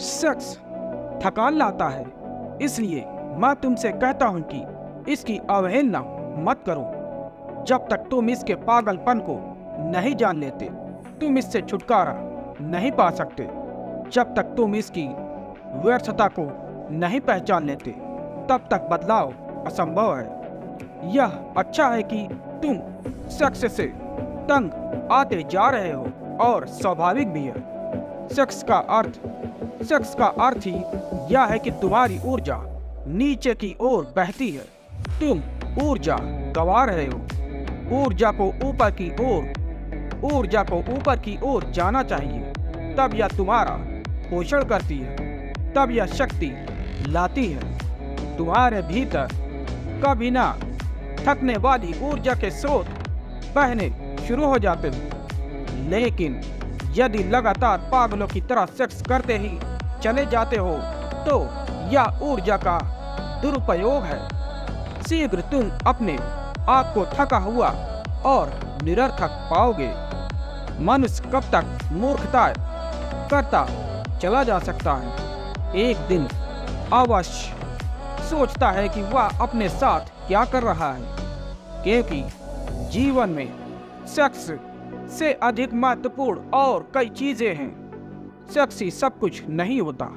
Sex थकान लाता है, इसलिए मैं तुमसे कहता हूं कि इसकी अवहेलना मत करो। जब तक तुम इसके पागलपन को नहीं जान लेते, तुम इससे छुटकारा नहीं पा सकते। जब तक तुम इसकी व्यर्थता को नहीं पहचान लेते, तब तक बदलाव असंभव है। यह अच्छा है कि तुम सेक्स से तंग आते जा रहे हो, और स्वाभाविक भी है। सेक्स का अर्थ ही यह है कि तुम्हारी ऊर्जा नीचे की ओर बहती है। तुम ऊर्जा गंवा रहे हो। ऊर्जा को ऊपर की ओर जाना चाहिए। तब यह तुम्हारा पोषण करती है, तब यह शक्ति लाती है। तुम्हारे भीतर कभी ना थकने वाली ऊर्जा के स्रोत बहने शुरू हो जाते हैं। लेकिन यदि लगातार पागलों की तरह सेक्स करते ही चले जाते हो, तो यह ऊर्जा का दुरुपयोग है। शीघ्र तुम अपने आप को थका हुआ और निरर्थक पाओगे। मनुष्य कब तक मूर्खता करता चला जा सकता है? एक दिन अवश्य सोचता है कि वह अपने साथ क्या कर रहा है, क्योंकि जीवन में सेक्स से अधिक महत्वपूर्ण और कई चीजें हैं। सेक्स ही सब कुछ नहीं होता।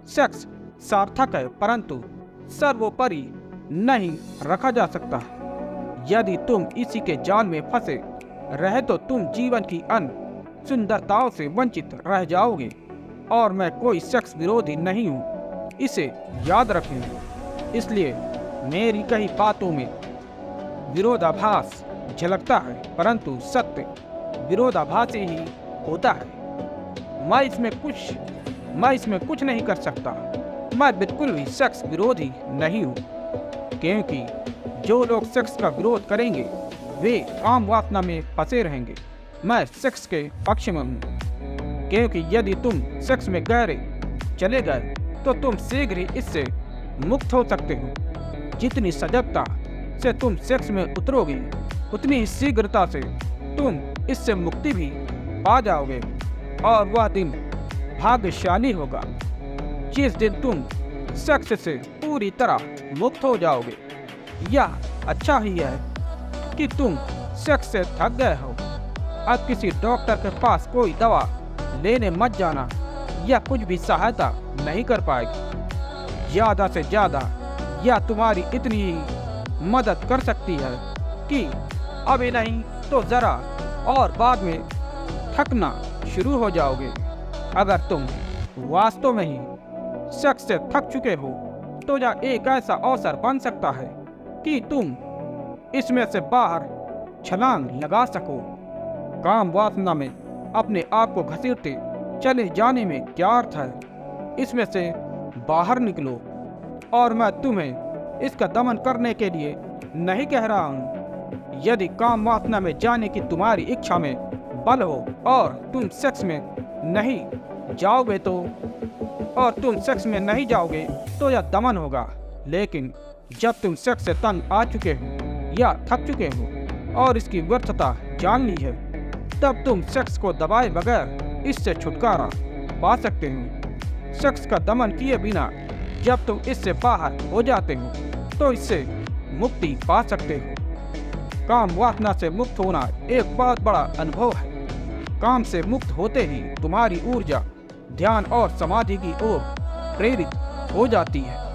सेक्स सार्थक है, परंतु सर्वोपरि नहीं रखा जा सकता। यदि तुम इसी के जाल में फंसे रहे, तो तुम जीवन की अन्य सुंदरताओं से वंचित रह जाओगे। और मैं कोई सेक्स विरोधी नहीं हूँ, इसे याद रखें। इसलिए मेरी कई बातों में विरोधाभास झलकता है, परंतु सत्य विरोधाभासी ही होता है। मैं इसमें कुछ नहीं कर सकता। मैं बिल्कुल भी सेक्स विरोधी नहीं हूँ, क्योंकि जो लोग सेक्स का विरोध करेंगे वे काम वासना में फंसे रहेंगे। मैं सेक्स के पक्ष में हूँ, क्योंकि यदि तुम सेक्स में गहरे चले गए तो तुम शीघ्र ही इससे मुक्त हो सकते हो। जितनी सजगता से तुम सेक्स में उतरोगे, उतनी ही शीघ्रता से तुम इससे मुक्ति भी पा जाओगे। और वह दिन भाग्यशाली होगा जिस दिन तुम सेक्स से पूरी तरह मुक्त हो जाओगे। यह अच्छा ही है कि तुम सेक्स से थक गए हो। अब किसी डॉक्टर के पास कोई दवा लेने मत जाना, यह कुछ भी सहायता नहीं कर पाएगी। ज़्यादा से ज़्यादा यह तुम्हारी इतनी ही मदद कर सकती है कि अभी नहीं तो ज़रा और बाद में थकना शुरू हो जाओगे। अगर तुम वास्तव में ही सेक्स से थक चुके हो, तो यह एक ऐसा अवसर बन सकता है कि तुम इसमें से बाहर छलांग लगा सको। काम वासना में अपने आप को घसीटते चले जाने में क्या अर्थ है? इसमें से बाहर निकलो। और मैं तुम्हें इसका दमन करने के लिए नहीं कह रहा हूँ। यदि काम वासना में जाने की तुम्हारी इच्छा में बल हो और तुम सेक्स में नहीं जाओगे तो यह दमन होगा। लेकिन जब तुम सेक्स से तंग आ चुके हो या थक चुके हो और इसकी व्यर्थता जान ली है, तब तुम सेक्स को दबाए बगैर इससे छुटकारा पा सकते हो। सेक्स का दमन किए बिना जब तुम इससे बाहर हो जाते हो, तो इससे मुक्ति पा सकते हो। काम वासना से मुक्त होना एक बहुत बड़ा अनुभव है। काम से मुक्त होते ही तुम्हारी ऊर्जा ध्यान और समाधि की ओर प्रेरित हो जाती है।